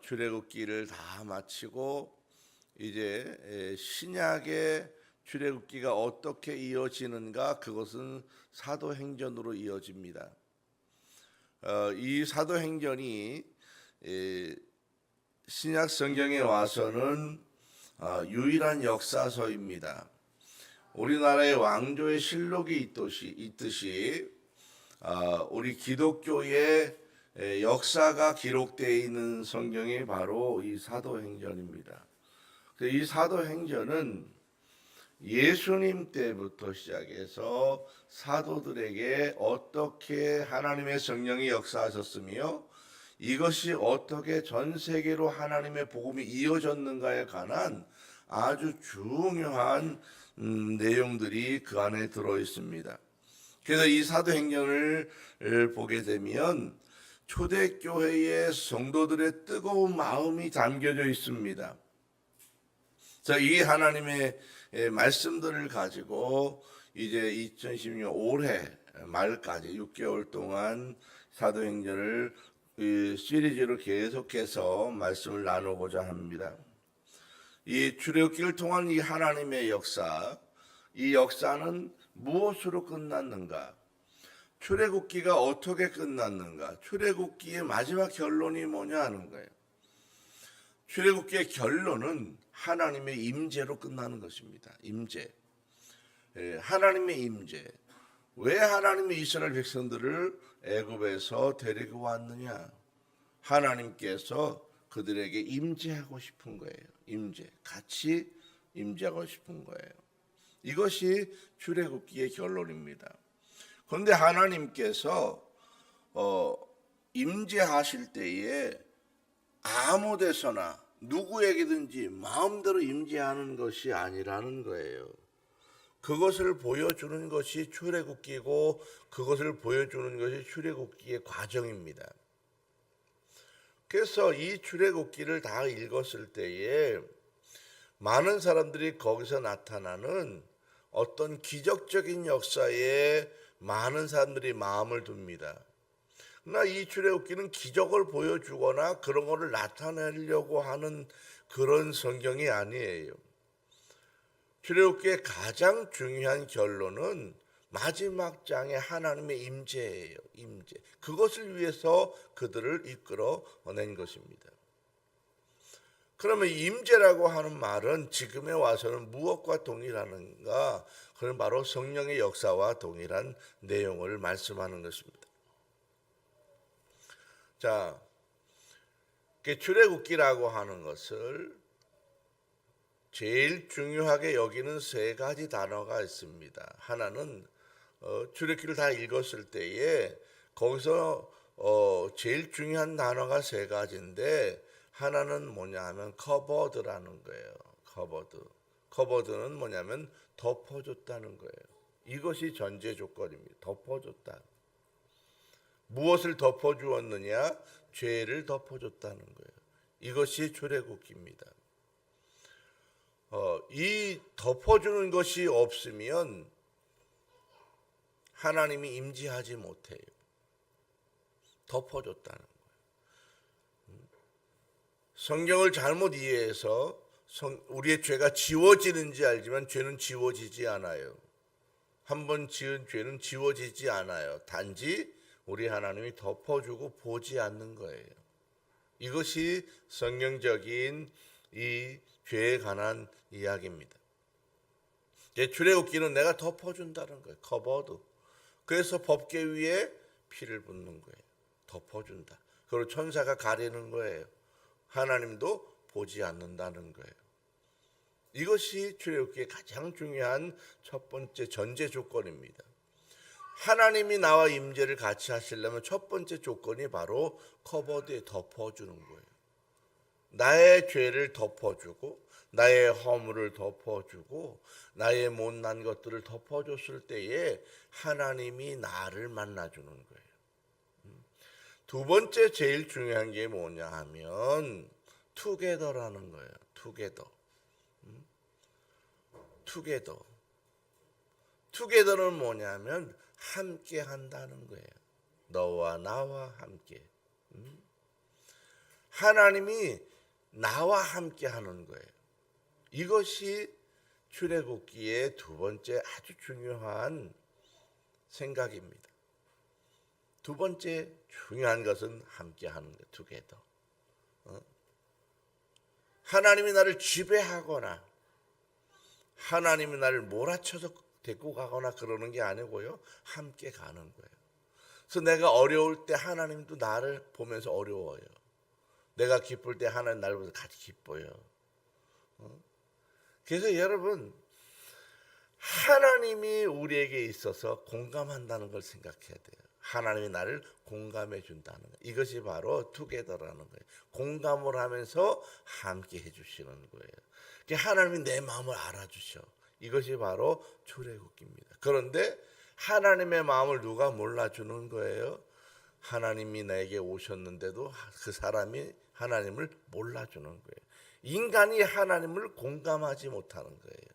출애굽기를 다 마치고 이제 신약의 출애굽기가 어떻게 이어지는가, 그것은 사도행전으로 이어집니다. 이 사도행전이 신약 성경에 와서는 유일한 역사서입니다. 우리나라의 왕조의 실록이 있듯이 우리 기독교의 역사가 기록되어 있는 성경이 바로 이 사도행전입니다. 이 사도행전은 예수님 때부터 시작해서 사도들에게 어떻게 하나님의 성령이 역사하셨으며 이것이 어떻게 전 세계로 하나님의 복음이 이어졌는가에 관한 아주 중요한 내용들이 그 안에 들어 있습니다. 그래서 이 사도행전을 보게 되면 초대교회의 성도들의 뜨거운 마음이 담겨져 있습니다. 자, 이 하나님의 말씀들을 가지고 이제 2016년 올해 말까지 6개월 동안 사도행전을 시리즈로 계속해서 말씀을 나누고자 합니다. 이 출애굽기를 통한 이 하나님의 역사, 이 역사는 무엇으로 끝났는가? 출애굽기가 어떻게 끝났는가? 출애굽기의 마지막 결론이 뭐냐 하는 거예요. 출애굽기의 결론은 하나님의 임재로 끝나는 것입니다. 임재. 하나님의 임재. 왜 하나님이 이스라엘 백성들을 애굽에서 데리고 왔느냐? 하나님께서 그들에게 임재하고 싶은 거예요. 임재. 같이 임재하고 싶은 거예요. 이것이 출애굽기의 결론입니다. 그런데 하나님께서 임재하실 때에 아무 데서나 누구에게든지 마음대로 임재하는 것이 아니라는 거예요. 그것을 보여주는 것이 출애굽기고 그것을 보여주는 것이 출애굽기의 과정입니다. 그래서 이 출애굽기를 다 읽었을 때에 많은 사람들이 거기서 나타나는 어떤 기적적인 역사에 많은 사람들이 마음을 둡니다. 그러나 이 출애굽기는 기적을 보여주거나 그런 것을 나타내려고 하는 그런 성경이 아니에요. 출애굽기의 가장 중요한 결론은 마지막 장에 하나님의 임재예요. 임재. 그것을 위해서 그들을 이끌어낸 것입니다. 그러면 임재라고 하는 말은 지금에 와서는 무엇과 동일하는가? 그건 바로 성령의 역사와 동일한 내용을 말씀하는 것입니다. 자, 출애굽기라고 하는 것을 제일 중요하게 여기는 세 가지 단어가 있습니다. 하나는 출애굽기를 다 읽었을 때에 거기서 제일 중요한 단어가 세 가지인데 하나는 뭐냐 하면 커버드라는 거예요. 커버드는 뭐냐면 덮어줬다는 거예요. 이것이 전제 조건입니다. 덮어줬다. 무엇을 덮어주었느냐? 죄를 덮어줬다는 거예요. 이것이 출애굽기입니다. 이 덮어주는 것이 없으면 하나님이 임재하지 못해요. 덮어줬다는 거예요. 성경을 잘못 이해해서 우리의 죄가 지워지는지 알지만 죄는 지워지지 않아요. 한번 지은 죄는 지워지지 않아요. 단지 우리 하나님이 덮어주고 보지 않는 거예요. 이것이 성경적인 이 죄에 관한 이야기입니다. 출애굽기는 내가 덮어준다는 거예요. 커버드. 그래서 법궤 위에 피를 붓는 거예요. 덮어준다. 그리고 천사가 가리는 거예요. 하나님도 보지 않는다는 거예요. 이것이 출애굽기의 가장 중요한 첫 번째 전제 조건입니다. 하나님이 나와 임재를 같이 하시려면 첫 번째 조건이 바로 커버드에 덮어주는 거예요. 나의 죄를 덮어주고 나의 허물을 덮어주고 나의 못난 것들을 덮어줬을 때에 하나님이 나를 만나주는 거예요. 두 번째 제일 중요한 게 뭐냐 하면 투게더라는 거예요. 투게더는 뭐냐면 함께 한다는 거예요. 너와 나와 함께. 하나님이 나와 함께 하는 거예요. 이것이 출애굽기의 두 번째 아주 중요한 생각입니다. 두 번째 중요한 것은 함께 하는 것, 투게더. 하나님이 나를 지배하거나 하나님이 나를 몰아쳐서 데리고 가거나 그러는 게 아니고요. 함께 가는 거예요. 그래서 내가 어려울 때 하나님도 나를 보면서 어려워요. 내가 기쁠 때 하나님 나를 보면서 같이 기뻐요. 그래서 여러분, 하나님이 우리에게 있어서 공감한다는 걸 생각해야 돼요. 하나님이 나를 공감해 준다는 거. 이것이 바로 투게더라는 거예요. 공감을 하면서 함께 해주시는 거예요. 하나님이 내 마음을 알아주셔. 이것이 바로 출애굽기입니다. 그런데 하나님의 마음을 누가 몰라주는 거예요? 하나님이 나에게 오셨는데도 그 사람이 하나님을 몰라주는 거예요. 인간이 하나님을 공감하지 못하는 거예요.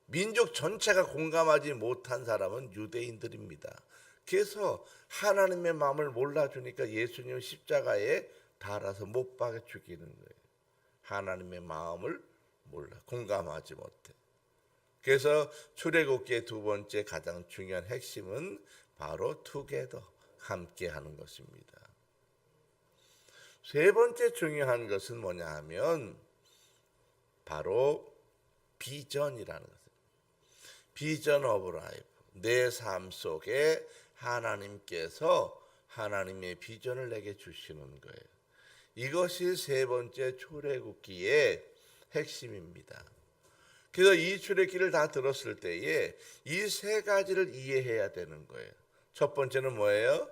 민족 전체가 공감하지 못한 사람은 유대인들입니다. 그래서 하나님의 마음을 몰라주니까 예수님 십자가에 달아서 못 박아 죽이는 거예요. 하나님의 마음을 몰라, 공감하지 못해. 그래서 출애굽기의 두 번째 가장 중요한 핵심은 바로 투게더, 함께 하는 것입니다. 세 번째 중요한 것은 뭐냐 하면 바로 비전이라는 것입니다. 비전 오브 라이프, 내 삶 속에 하나님께서 하나님의 비전을 내게 주시는 거예요. 이것이 세 번째 출애굽기의 핵심입니다. 그래서 이 출애굽기를 다 들었을 때에 이 세 가지를 이해해야 되는 거예요. 첫 번째는 뭐예요?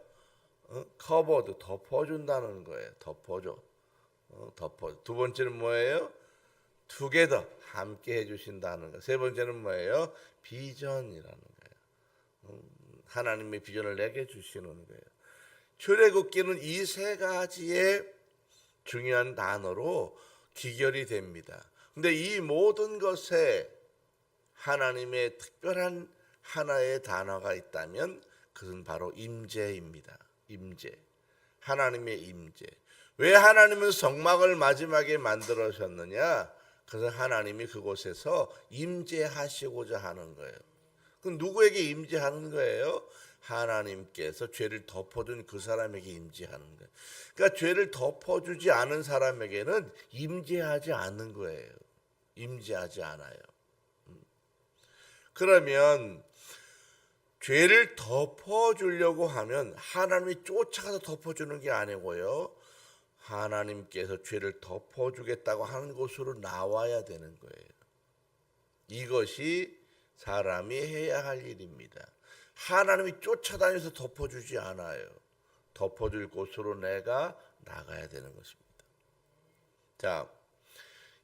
커버드, 덮어준다는 거예요. 덮어줘. 두 번째는 뭐예요? 투게더, 함께 해주신다는 거. 세 번째는 뭐예요? 비전이라는 거예요. 하나님의 비전을 내게 주시는 거예요. 출애굽기는 이 세 가지의 중요한 단어로 기결이 됩니다. 근데 이 모든 것에 하나님의 특별한 하나의 단어가 있다면 그것은 바로 임재입니다. 임재. 하나님의 임재. 왜 하나님은 성막을 마지막에 만들으셨느냐? 그래서 하나님이 그곳에서 임재하시고자 하는 거예요. 그럼 누구에게 임재하는 거예요? 하나님께서 죄를 덮어준 그 사람에게 임재하는 거예요. 그러니까 죄를 덮어주지 않은 사람에게는 임재하지 않는 거예요. 임재하지 않아요. 그러면 죄를 덮어주려고 하면 하나님이 쫓아가서 덮어주는 게 아니고요. 하나님께서 죄를 덮어주겠다고 하는 곳으로 나와야 되는 거예요. 이것이 사람이 해야 할 일입니다. 하나님이 쫓아다니면서 덮어주지 않아요. 덮어줄 곳으로 내가 나가야 되는 것입니다. 자,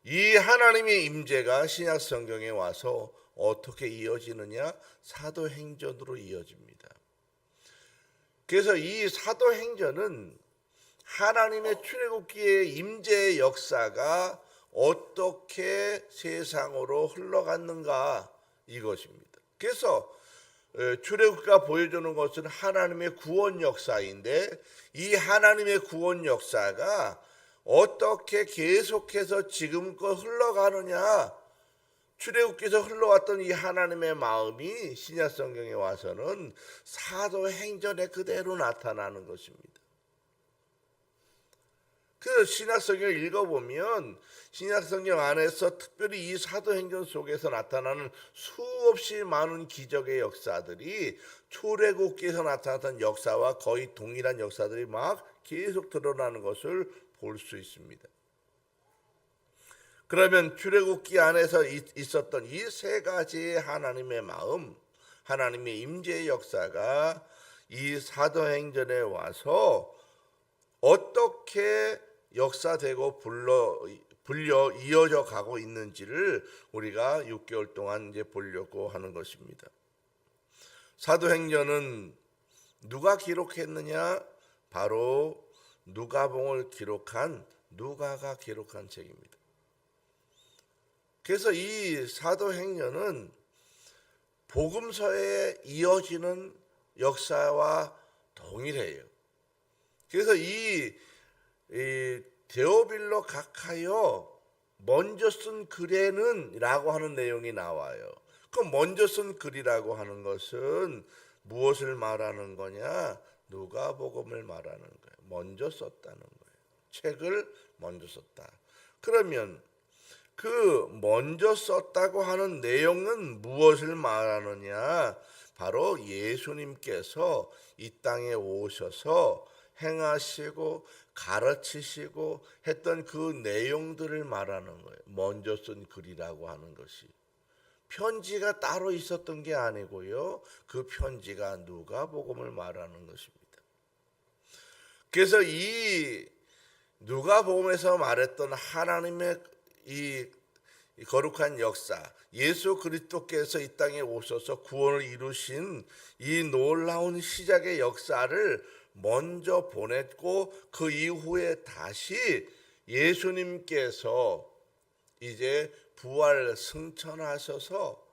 이 하나님의 임재가 신약 성경에 와서 어떻게 이어지느냐? 사도행전으로 이어집니다. 그래서 이 사도행전은 하나님의 출애굽기의 임재의 역사가 어떻게 세상으로 흘러갔는가 이것입니다. 그래서 출애굽기가 보여주는 것은 하나님의 구원 역사인데 이 하나님의 구원 역사가 어떻게 계속해서 지금껏 흘러가느냐, 출애굽기에서 흘러왔던 이 하나님의 마음이 신약 성경에 와서는 사도행전에 그대로 나타나는 것입니다. 그 신약성경을 읽어보면 신약성경 안에서 특별히 이 사도행전 속에서 나타나는 수없이 많은 기적의 역사들이 출애굽기에서 나타났던 역사와 거의 동일한 역사들이 막 계속 드러나는 것을 볼 수 있습니다. 그러면 출애굽기 안에서 있었던 이 세 가지의 하나님의 마음, 하나님의 임재의 역사가 이 사도행전에 와서 어떻게 역사되고 불려 이어져 가고 있는지를 우리가 6개월 동안 이제 보려고 하는 것입니다. 사도행전은 누가 기록했느냐? 바로 누가복음을 기록한 누가가 기록한 책입니다. 그래서 이 사도행전은 복음서에 이어지는 역사와 동일해요. 그래서 이 이 데오빌로 각하여 먼저 쓴 글에는 라고 하는 내용이 나와요. 그 먼저 쓴 글이라고 하는 것은 무엇을 말하는 거냐? 누가복음을 말하는 거예요. 먼저 썼다는 거예요. 책을 먼저 썼다. 그러면 그 먼저 썼다고 하는 내용은 무엇을 말하느냐? 바로 예수님께서 이 땅에 오셔서 행하시고 가르치시고 했던 그 내용들을 말하는 거예요. 먼저 쓴 글이라고 하는 것이. 편지가 따로 있었던 게 아니고요. 그 편지가 누가복음을 말하는 것입니다. 그래서 이 누가복음에서 말했던 하나님의 이 거룩한 역사, 예수 그리스도께서 이 땅에 오셔서 구원을 이루신 이 놀라운 시작의 역사를 먼저 보냈고 그 이후에 다시 예수님께서 이제 부활 승천하셔서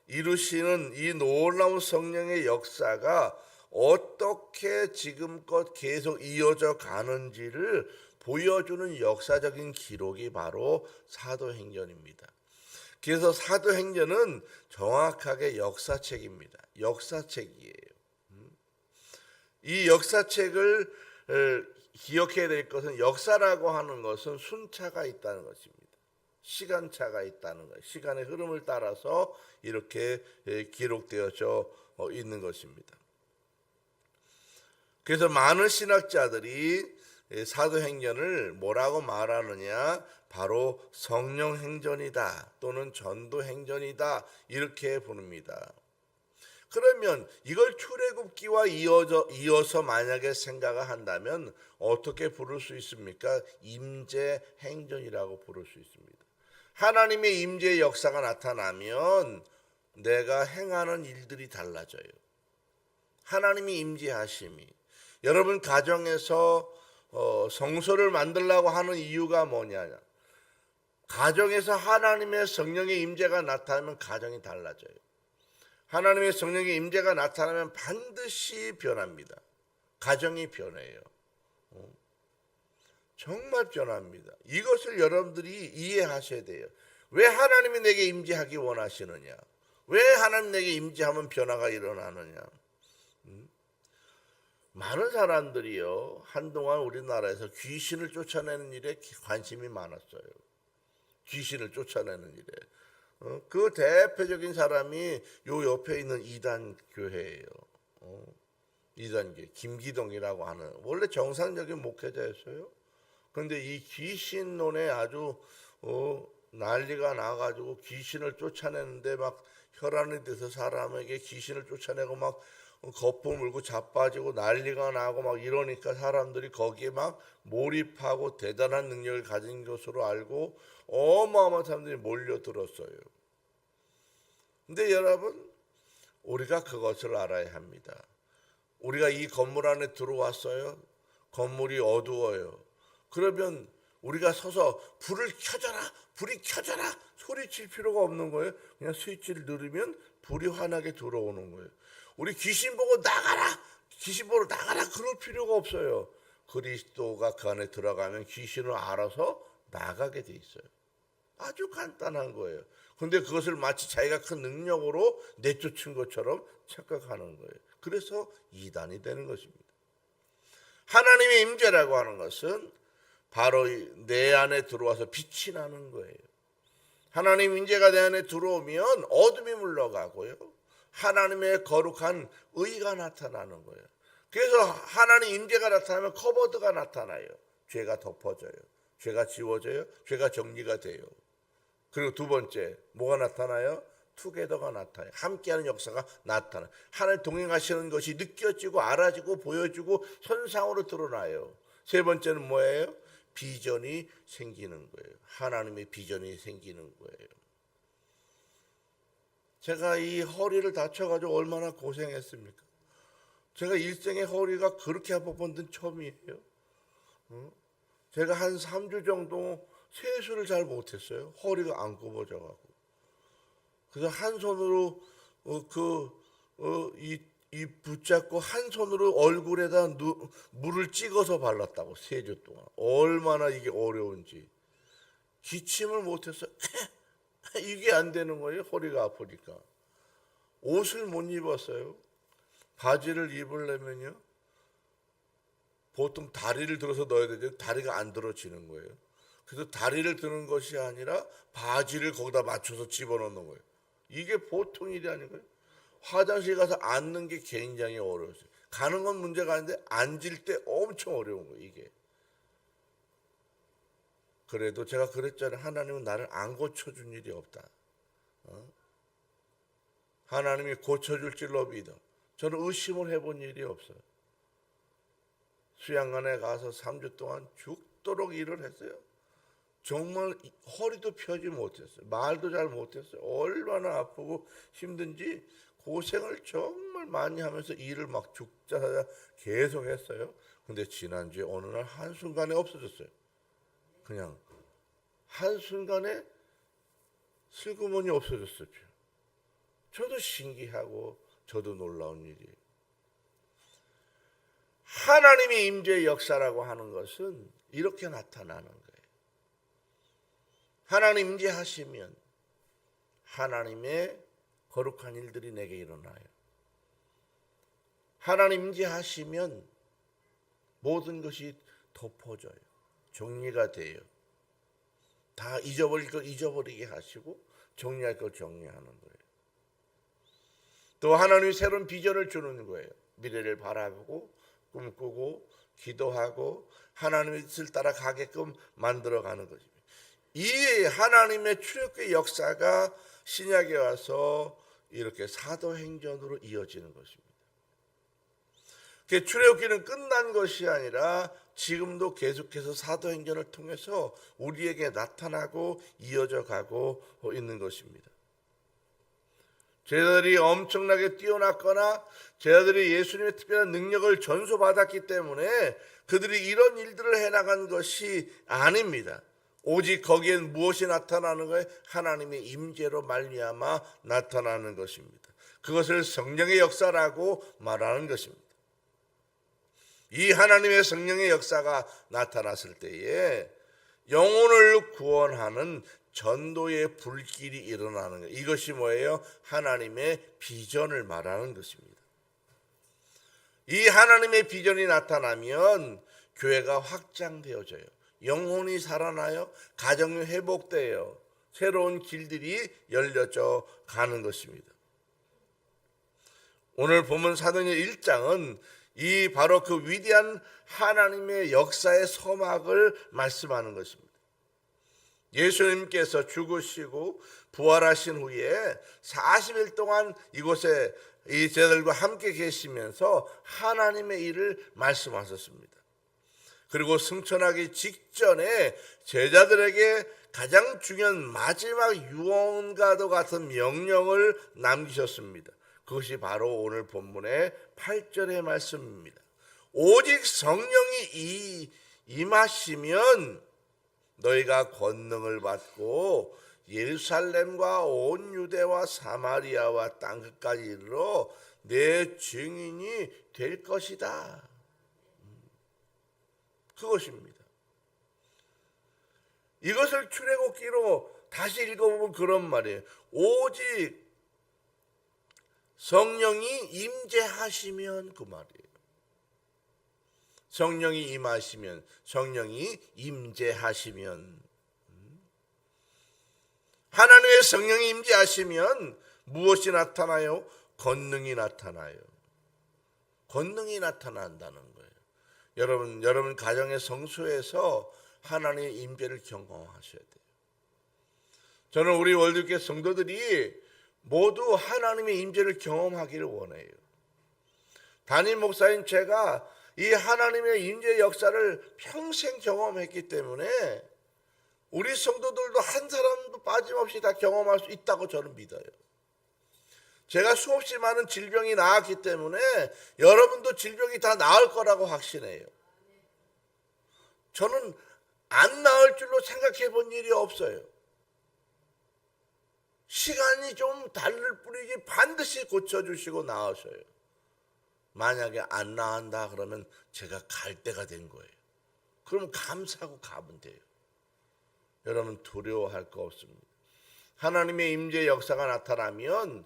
이루시는 이 놀라운 성령의 역사가 어떻게 지금껏 계속 이어져 가는지를 보여주는 역사적인 기록이 바로 사도행전입니다. 그래서 사도행전은 정확하게 역사책입니다. 역사책이에요. 이 역사책을 기억해야 될 것은 역사라고 하는 것은 순차가 있다는 것입니다. 시간차가 있다는 거예요. 시간의 흐름을 따라서 이렇게 기록되어져 있는 것입니다. 그래서 많은 신학자들이 사도행전을 뭐라고 말하느냐? 바로 성령행전이다 또는 전도행전이다 이렇게 부릅니다. 그러면 이걸 출애굽기와 이어서 만약에 생각을 한다면 어떻게 부를 수 있습니까? 임재행전이라고 부를 수 있습니다. 하나님의 임재의 역사가 나타나면 내가 행하는 일들이 달라져요. 하나님이 임재하심이. 여러분 가정에서 성소를 만들려고 하는 이유가 뭐냐? 가정에서 하나님의 성령의 임재가 나타나면 가정이 달라져요. 하나님의 성령의 임재가 나타나면 반드시 변합니다. 가정이 변해요. 정말 변합니다. 이것을 여러분들이 이해하셔야 돼요. 왜 하나님이 내게 임재하기 원하시느냐? 왜 하나님 내게 임재하면 변화가 일어나느냐? 많은 사람들이요, 한동안 우리나라에서 귀신을 쫓아내는 일에 관심이 많았어요. 귀신을 쫓아내는 일에. 그 대표적인 사람이 요 옆에 있는 이단 교회예요. 이단교회 김기동이라고 하는 원래 정상적인 목회자였어요. 그런데 이 귀신론에 아주 난리가 나가지고 귀신을 쫓아내는데 막 혈안이 돼서 사람에게 귀신을 쫓아내고 막 거품 물고 자빠지고 난리가 나고 막 이러니까 사람들이 거기에 막 몰입하고 대단한 능력을 가진 것으로 알고 어마어마한 사람들이 몰려들었어요. 근데 여러분, 우리가 그것을 알아야 합니다. 우리가 이 건물 안에 들어왔어요. 건물이 어두워요. 그러면 우리가 서서 불을 켜져라, 불이 켜져라 소리칠 필요가 없는 거예요. 그냥 스위치를 누르면 불이 환하게 들어오는 거예요. 우리 귀신 보고 나가라, 귀신 보러 나가라 그럴 필요가 없어요. 그리스도가 그 안에 들어가면 귀신을 알아서 나가게 돼 있어요. 아주 간단한 거예요. 그런데 그것을 마치 자기가 큰 능력으로 내쫓은 것처럼 착각하는 거예요. 그래서 이단이 되는 것입니다. 하나님의 임재라고 하는 것은 바로 내 안에 들어와서 빛이 나는 거예요. 하나님 임재가 내 안에 들어오면 어둠이 물러가고요. 하나님의 거룩한 의가 나타나는 거예요. 그래서 하나님 임재가 나타나면 커버드가 나타나요. 죄가 덮어져요. 죄가 지워져요. 죄가 정리가 돼요. 그리고 두 번째 뭐가 나타나요? 투게더가 나타나요. 함께하는 역사가 나타나요. 하나님 동행하시는 것이 느껴지고 알아지고 보여지고 현상으로 드러나요. 세 번째는 뭐예요? 비전이 생기는 거예요. 하나님의 비전이 생기는 거예요. 제가 이 허리를 다쳐가지고 얼마나 고생했습니까? 제가 일생에 허리가 그렇게 아파 본 데는 처음이에요. 제가 한 3주 정도 세수를 잘 못했어요. 허리가 안 굽어져가고. 그래서 한 손으로 이 이 붙잡고 한 손으로 얼굴에다 물을 찍어서 발랐다고 3주 동안. 얼마나 이게 어려운지. 기침을 못해서 이게 안 되는 거예요. 허리가 아프니까. 옷을 못 입었어요. 바지를 입으려면요, 보통 다리를 들어서 넣어야 되는데 다리가 안 들어지는 거예요. 그래서 다리를 드는 것이 아니라 바지를 거기다 맞춰서 집어넣는 거예요. 이게 보통 일이 아닌가요? 화장실 가서 앉는 게 굉장히 어려웠어요. 가는 건 문제가 아닌데 앉을 때 엄청 어려운 거예요, 이게. 그래도 제가 그랬잖아요. 하나님은 나를 안 고쳐준 일이 없다. 하나님이 고쳐줄 줄로 믿어. 저는 의심을 해본 일이 없어요. 수양관에 가서 3주 동안 죽도록 일을 했어요. 정말 허리도 펴지 못했어요. 말도 잘 못했어요. 얼마나 아프고 힘든지 고생을 정말 많이 하면서 일을 막 죽자 계속 했어요. 근데 지난주에 어느 날 한순간에 없어졌어요. 그냥 한순간에 슬그머니 없어졌어요. 저도 신기하고 저도 놀라운 일이에요. 하나님의 임재의 역사라고 하는 것은 이렇게 나타나는 거예요. 하나님 임재하시면 하나님의 거룩한 일들이 내게 일어나요. 하나님 임재하시면 모든 것이 덮어져요. 정리가 돼요. 다 잊어버릴 걸 잊어버리게 하시고 정리할 걸 정리하는 거예요. 또 하나님이 새로운 비전을 주는 거예요. 미래를 바라보고 꿈꾸고 기도하고 하나님의 뜻을 따라 가게끔 만들어가는 것입니다. 이 하나님의 출애굽의 역사가 신약에 와서 이렇게 사도행전으로 이어지는 것입니다. 출애굽기는 끝난 것이 아니라 지금도 계속해서 사도행전을 통해서 우리에게 나타나고 이어져 가고 있는 것입니다. 제자들이 엄청나게 뛰어났거나 제자들이 예수님의 특별한 능력을 전수받았기 때문에 그들이 이런 일들을 해나간 것이 아닙니다. 오직 거기엔 무엇이 나타나는 거예요? 하나님의 임재로 말미암아 나타나는 것입니다. 그것을 성령의 역사라고 말하는 것입니다. 이 하나님의 성령의 역사가 나타났을 때에 영혼을 구원하는 전도의 불길이 일어나는 거예요. 이것이 뭐예요? 하나님의 비전을 말하는 것입니다. 이 하나님의 비전이 나타나면 교회가 확장되어져요. 영혼이 살아나요. 가정이 회복돼요. 새로운 길들이 열려져 가는 것입니다. 오늘 본문 사도행전 1장은 이 바로 그 위대한 하나님의 역사의 서막을 말씀하는 것입니다. 예수님께서 죽으시고 부활하신 후에 40일 동안 이곳에 이 제자들과 함께 계시면서 하나님의 일을 말씀하셨습니다. 그리고 승천하기 직전에 제자들에게 가장 중요한 마지막 유언과도 같은 명령을 남기셨습니다. 그것이 바로 오늘 본문의 8절의 말씀입니다. 오직 성령이 임하시면 너희가 권능을 받고 예루살렘과 온 유대와 사마리아와 땅끝까지 이르러 내 증인이 될 것이다. 그것입니다. 이것을 출애굽기로 다시 읽어보면 그런 말이에요. 오직 성령이 임재하시면 그 말이에요. 성령이 임하시면, 성령이 임재하시면, 하나님의 성령이 임재하시면 무엇이 나타나요? 권능이 나타나요. 권능이 나타난다는 거예요. 여러분 가정의 성소에서 하나님의 임재를 경험하셔야 돼요. 저는 우리 월드교회 성도들이 모두 하나님의 임재를 경험하기를 원해요. 담임 목사인 제가 이 하나님의 임재 역사를 평생 경험했기 때문에 우리 성도들도 한 사람도 빠짐없이 다 경험할 수 있다고 저는 믿어요. 제가 수없이 많은 질병이 나았기 때문에 여러분도 질병이 다 나을 거라고 확신해요. 저는 안 나을 줄로 생각해 본 일이 없어요. 시간이 좀 다를 뿐이지 반드시 고쳐주시고 나으셔요. 만약에 안 나간다 그러면 제가 갈 때가 된 거예요. 그럼 감사하고 가면 돼요. 여러분 두려워할 거 없습니다. 하나님의 임재 역사가 나타나면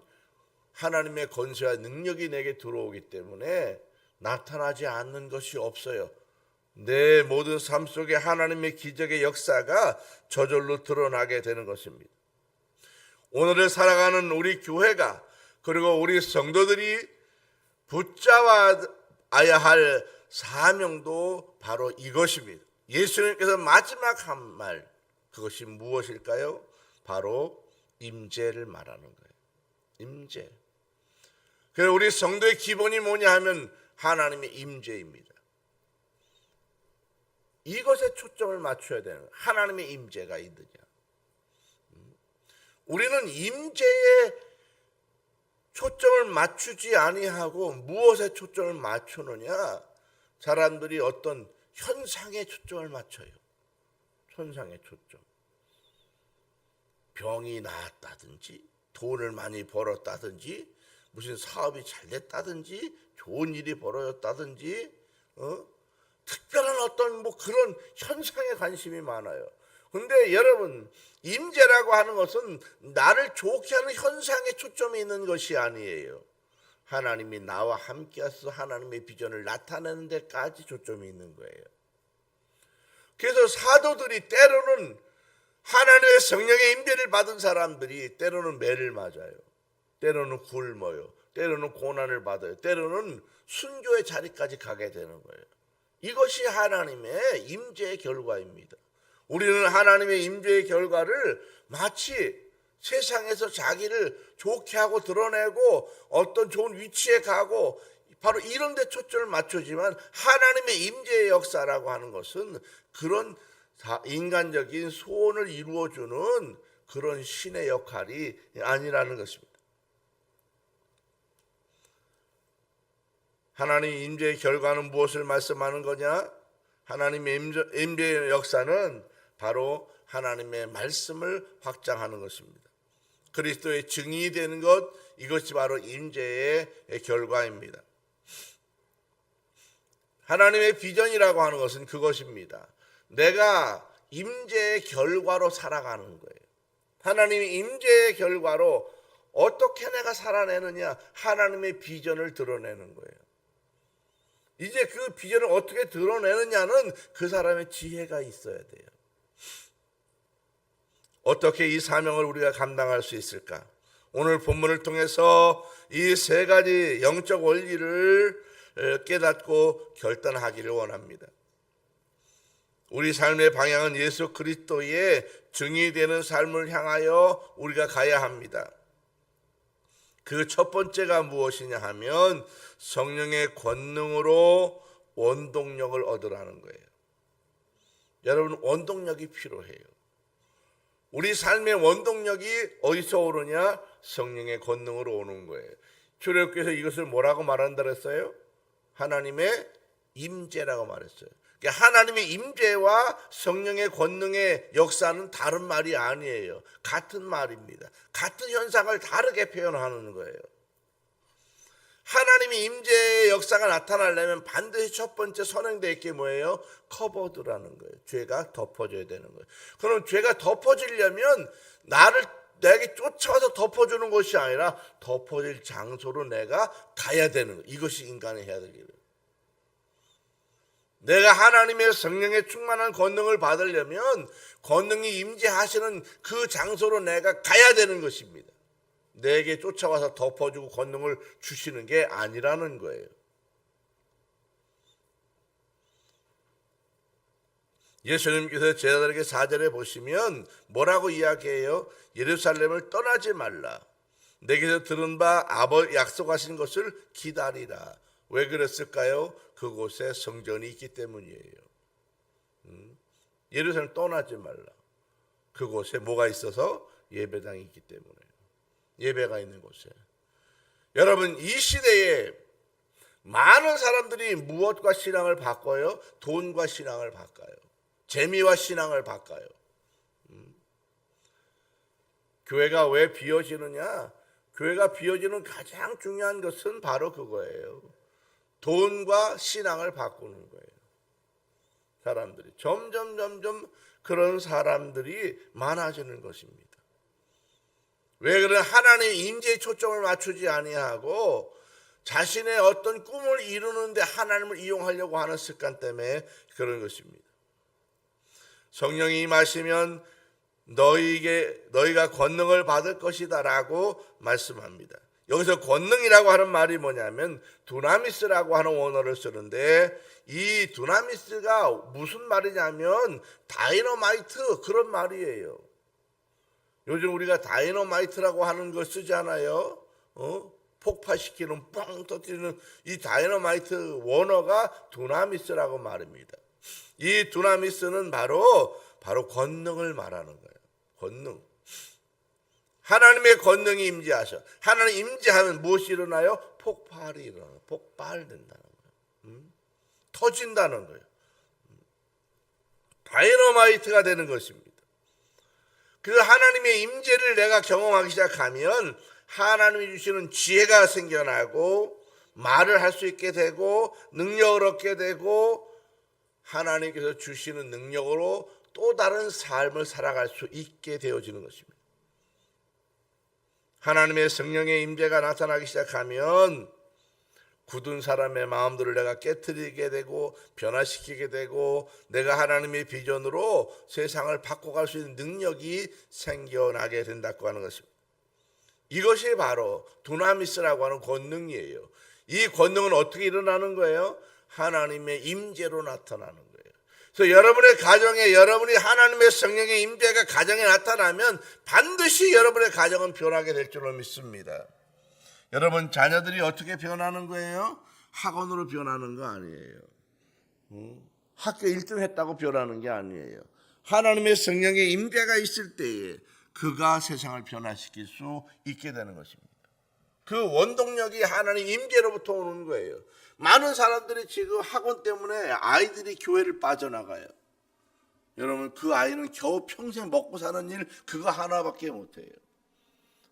하나님의 권세와 능력이 내게 들어오기 때문에 나타나지 않는 것이 없어요. 내 모든 삶 속에 하나님의 기적의 역사가 저절로 드러나게 되는 것입니다. 오늘을 살아가는 우리 교회가 그리고 우리 성도들이 붙잡아야 할 사명도 바로 이것입니다. 예수님께서 마지막 한 말, 그것이 무엇일까요? 바로 임재를 말하는 거예요. 임재. 그래서 우리 성도의 기본이 뭐냐 하면 하나님의 임재입니다. 이것에 초점을 맞춰야 되는 거예요. 하나님의 임재가 있느냐. 우리는 임재에 초점을 맞추지 아니하고 무엇에 초점을 맞추느냐? 사람들이 어떤 현상에 초점을 맞춰요. 현상에 초점. 병이 나았다든지 돈을 많이 벌었다든지 무슨 사업이 잘 됐다든지 좋은 일이 벌어졌다든지 특별한 어떤 그런 현상에 관심이 많아요. 근데 여러분 임재라고 하는 것은 나를 좋게 하는 현상에 초점이 있는 것이 아니에요. 하나님이 나와 함께 하셔서 하나님의 비전을 나타내는 데까지 초점이 있는 거예요. 그래서 사도들이 때로는 하나님의 성령의 임재를 받은 사람들이 때로는 매를 맞아요. 때로는 굶어요. 때로는 고난을 받아요. 때로는 순교의 자리까지 가게 되는 거예요. 이것이 하나님의 임재의 결과입니다. 우리는 하나님의 임재의 결과를 마치 세상에서 자기를 좋게 하고 드러내고 어떤 좋은 위치에 가고 바로 이런 데 초점을 맞추지만 하나님의 임재의 역사라고 하는 것은 그런 인간적인 소원을 이루어주는 그런 신의 역할이 아니라는 것입니다. 하나님의 임재의 결과는 무엇을 말씀하는 거냐? 하나님의 임재의 역사는 바로 하나님의 말씀을 확장하는 것입니다. 그리스도의 증인이 되는 것, 이것이 바로 임재의 결과입니다. 하나님의 비전이라고 하는 것은 그것입니다. 내가 임재의 결과로 살아가는 거예요. 하나님의 임재의 결과로 어떻게 내가 살아내느냐? 하나님의 비전을 드러내는 거예요. 이제 그 비전을 어떻게 드러내느냐는 그 사람의 지혜가 있어야 돼요. 어떻게 이 사명을 우리가 감당할 수 있을까? 오늘 본문을 통해서 이 세 가지 영적 원리를 깨닫고 결단하기를 원합니다. 우리 삶의 방향은 예수 그리스도의 증인이 되는 삶을 향하여 우리가 가야 합니다. 그 첫 번째가 무엇이냐 하면 성령의 권능으로 원동력을 얻으라는 거예요. 여러분 원동력이 필요해요. 우리 삶의 원동력이 어디서 오느냐? 성령의 권능으로 오는 거예요. 출애굽기에서 이것을 뭐라고 말한다 그랬어요? 하나님의 임재라고 말했어요. 그러니까 하나님의 임재와 성령의 권능의 역사는 다른 말이 아니에요. 같은 말입니다. 같은 현상을 다르게 표현하는 거예요. 하나님의 임재의 역사가 나타나려면 반드시 첫 번째 선행되어 있게 뭐예요? 커버드라는 거예요. 죄가 덮어져야 되는 거예요. 그럼 죄가 덮어지려면 내게 쫓아와서 덮어주는 것이 아니라 덮어질 장소로 내가 가야 되는 거예요. 이것이 인간이 해야 될 일이에요. 내가 하나님의 성령의 충만한 권능을 받으려면 권능이 임재하시는 그 장소로 내가 가야 되는 것입니다. 내게 쫓아와서 덮어주고 권능을 주시는 게 아니라는 거예요. 예수님께서 제자들에게 4절에 보시면 뭐라고 이야기해요? 예루살렘을 떠나지 말라. 내게서 들은 바 아버지 약속하신 것을 기다리라. 왜 그랬을까요? 그곳에 성전이 있기 때문이에요. 예루살렘 떠나지 말라. 그곳에 뭐가 있어서? 예배당이 있기 때문에. 예배가 있는 곳에. 여러분 이 시대에 많은 사람들이 무엇과 신앙을 바꿔요? 돈과 신앙을 바꿔요. 재미와 신앙을 바꿔요. 교회가 왜 비어지느냐? 교회가 비어지는 가장 중요한 것은 바로 그거예요. 돈과 신앙을 바꾸는 거예요. 사람들이 점점 그런 사람들이 많아지는 것입니다. 왜 그래? 하나님 임재에 초점을 맞추지 아니하고 자신의 어떤 꿈을 이루는데 하나님을 이용하려고 하는 습관 때문에 그런 것입니다. 성령이 임하시면 너희가 권능을 받을 것이다라고 말씀합니다. 여기서 권능이라고 하는 말이 뭐냐면 두나미스라고 하는 원어를 쓰는데, 이 두나미스가 무슨 말이냐면 다이너마이트, 그런 말이에요. 요즘 우리가 다이너마이트라고 하는 걸 쓰잖아요. 폭파시키는, 뻥 터뜨리는 이 다이너마이트 원어가 두나미스라고 말입니다. 이 두나미스는 바로 권능을 말하는 거예요. 권능. 하나님의 권능이 임재하셔. 하나님 임재하면 무엇이 일어나요? 폭발이 일어나요. 폭발된다는 거예요. 터진다는 거예요. 다이너마이트가 되는 것입니다. 그래서 하나님의 임재를 내가 경험하기 시작하면 하나님이 주시는 지혜가 생겨나고 말을 할 수 있게 되고 능력을 얻게 되고 하나님께서 주시는 능력으로 또 다른 삶을 살아갈 수 있게 되어지는 것입니다. 하나님의 성령의 임재가 나타나기 시작하면 굳은 사람의 마음들을 내가 깨트리게 되고 변화시키게 되고 내가 하나님의 비전으로 세상을 바꿔갈 수 있는 능력이 생겨나게 된다고 하는 것입니다. 이것이 바로 두나미스라고 하는 권능이에요. 이 권능은 어떻게 일어나는 거예요? 하나님의 임재로 나타나는 거예요. 그래서 여러분의 가정에 여러분이 하나님의 성령의 임재가 가정에 나타나면 반드시 여러분의 가정은 변하게 될 줄로 믿습니다. 여러분 자녀들이 어떻게 변하는 거예요? 학원으로 변하는 거 아니에요. 학교 1등 했다고 변하는 게 아니에요. 하나님의 성령의 임재가 있을 때에 그가 세상을 변화시킬 수 있게 되는 것입니다. 그 원동력이 하나님 임재로부터 오는 거예요. 많은 사람들이 지금 학원 때문에 아이들이 교회를 빠져나가요. 여러분 그 아이는 겨우 평생 먹고 사는 일 그거 하나밖에 못해요.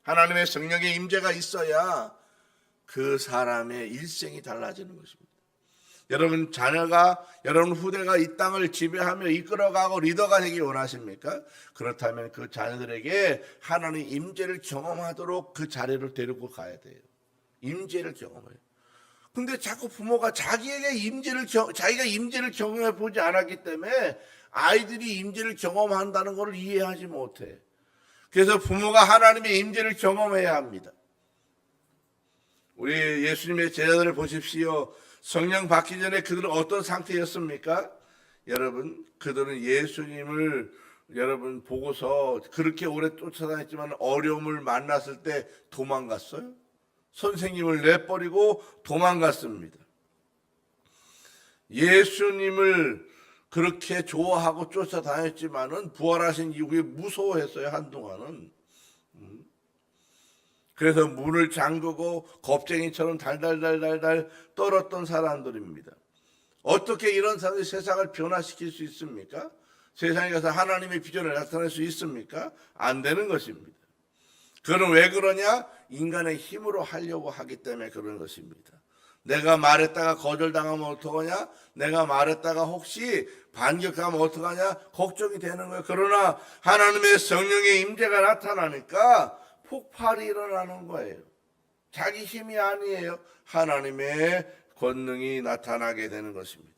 하나님의 성령의 임재가 있어야 그 사람의 일생이 달라지는 것입니다. 여러분 자녀가 여러분 후대가 이 땅을 지배하며 이끌어가고 리더가 되기 원하십니까? 그렇다면 그 자녀들에게 하나님의 임재를 경험하도록 그 자리로 데리고 가야 돼요. 임재를 경험해요. 근데 자꾸 부모가 자기가 임재를 경험해 보지 않았기 때문에 아이들이 임재를 경험한다는 것을 이해하지 못해. 그래서 부모가 하나님의 임재를 경험해야 합니다. 우리 예수님의 제자들을 보십시오. 성령 받기 전에 그들은 어떤 상태였습니까? 여러분, 그들은 예수님을 여러분 보고서 그렇게 오래 쫓아다녔지만 어려움을 만났을 때 도망갔어요. 선생님을 내버리고 도망갔습니다. 예수님을 그렇게 좋아하고 쫓아다녔지만은 부활하신 이후에 무서워했어요, 한동안은. 그래서 문을 잠그고 겁쟁이처럼 달달달달달 떨었던 사람들입니다. 어떻게 이런 사람들이 세상을 변화시킬 수 있습니까? 세상에 가서 하나님의 비전을 나타낼 수 있습니까? 안 되는 것입니다. 그는 왜 그러냐? 인간의 힘으로 하려고 하기 때문에 그런 것입니다. 내가 말했다가 거절당하면 어떡하냐? 내가 말했다가 혹시 반격하면 어떡하냐? 걱정이 되는 거예요. 그러나 하나님의 성령의 임재가 나타나니까 폭발이 일어나는 거예요. 자기 힘이 아니에요. 하나님의 권능이 나타나게 되는 것입니다.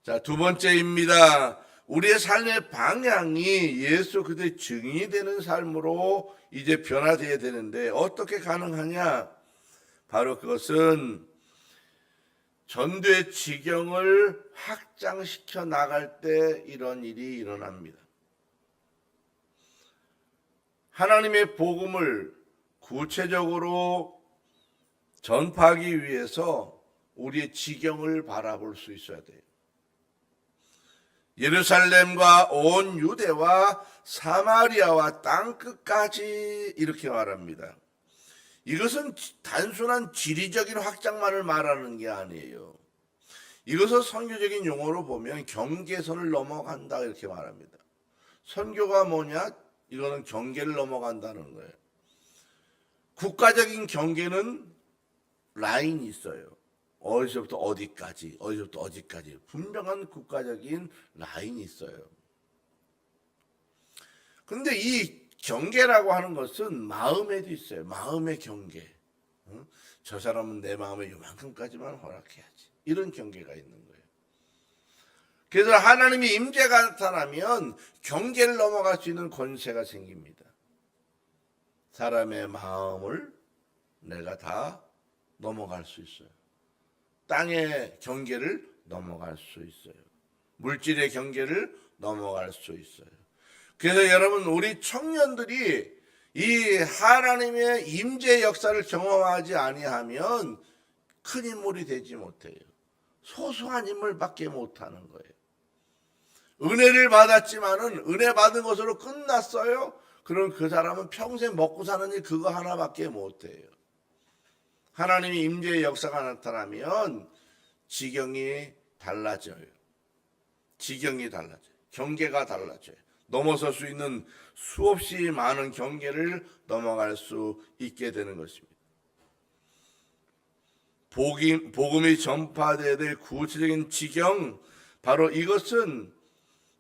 자, 두 번째입니다. 우리의 삶의 방향이 예수 그리스도의 증인이 되는 삶으로 이제 변화되어야 되는데 어떻게 가능하냐? 바로 그것은 전도의 지경을 확장시켜 나갈 때 이런 일이 일어납니다. 하나님의 복음을 구체적으로 전파하기 위해서 우리의 지경을 바라볼 수 있어야 돼요. 예루살렘과 온 유대와 사마리아와 땅끝까지 이렇게 말합니다. 이것은 단순한 지리적인 확장만을 말하는 게 아니에요. 이것을 선교적인 용어로 보면 경계선을 넘어간다 이렇게 말합니다. 선교가 뭐냐? 이거는 경계를 넘어간다는 거예요. 국가적인 경계는 라인이 있어요. 어디서부터 어디까지, 어디서부터 어디까지 분명한 국가적인 라인이 있어요. 근데 이 경계라고 하는 것은 마음에도 있어요. 마음의 경계. 저 사람은 내 마음에 요만큼까지만 허락해야지. 이런 경계가 있는 거예요. 그래서 하나님의 임재가 나타나면 경계를 넘어갈 수 있는 권세가 생깁니다. 사람의 마음을 내가 다 넘어갈 수 있어요. 땅의 경계를 넘어갈 수 있어요. 물질의 경계를 넘어갈 수 있어요. 그래서 여러분, 우리 청년들이 이 하나님의 임재 역사를 경험하지 아니하면 큰 인물이 되지 못해요. 소소한 인물밖에 못하는 거예요. 은혜를 받았지만은 은혜 받은 것으로 끝났어요. 그럼 그 사람은 평생 먹고 사는 일 그거 하나밖에 못해요. 하나님의 임재의 역사가 나타나면 지경이 달라져요. 지경이 달라져요. 경계가 달라져요. 넘어설 수 있는 수없이 많은 경계를 넘어갈 수 있게 되는 것입니다. 복음이 전파되어야 될 구체적인 지경, 바로 이것은